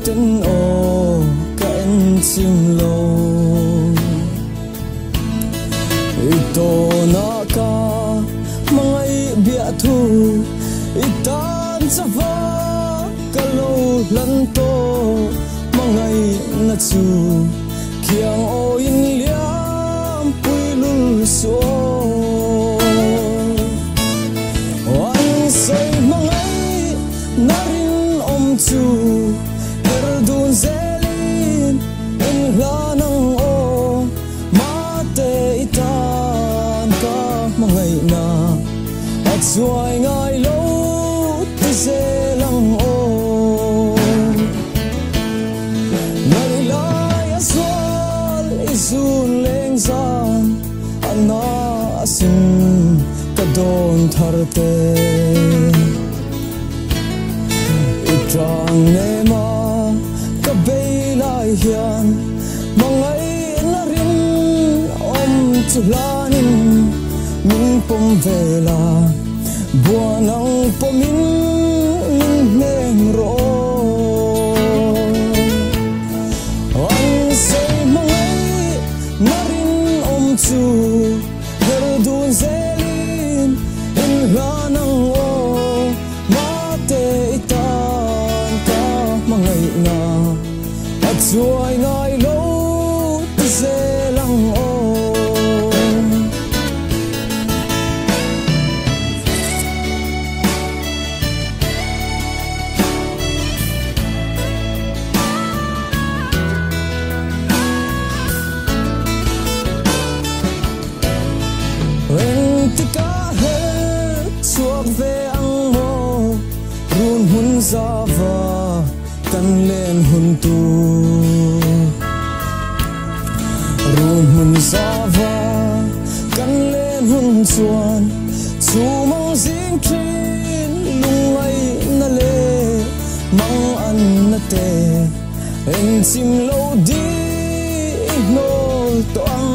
ten o ka en chim lo ito na ka mangai bia thu itan sa va ka lo lan to mangai na chu kiang o in liam pui lul so wan say mangai narin om chu erdun zelin in lanang o mate itan ka mangai na at suai ngai lo ti se lang o ngai lai aswal isun leng san ana asin ka don tharte itrang ne ma ka beilai hian mangai na rin om chulanin min pom vela buanang pomin min neng ro ang say mangai narin om chu herdun zelin in lanang o mate itan ka mangai na at suai ngai lo ti se lang o tika her suak ve ang mo run hun zava kan len hun tu run hun zava kan len hun chuan chu mang zing thin lungai na le mang an na te en sim lo di no to ang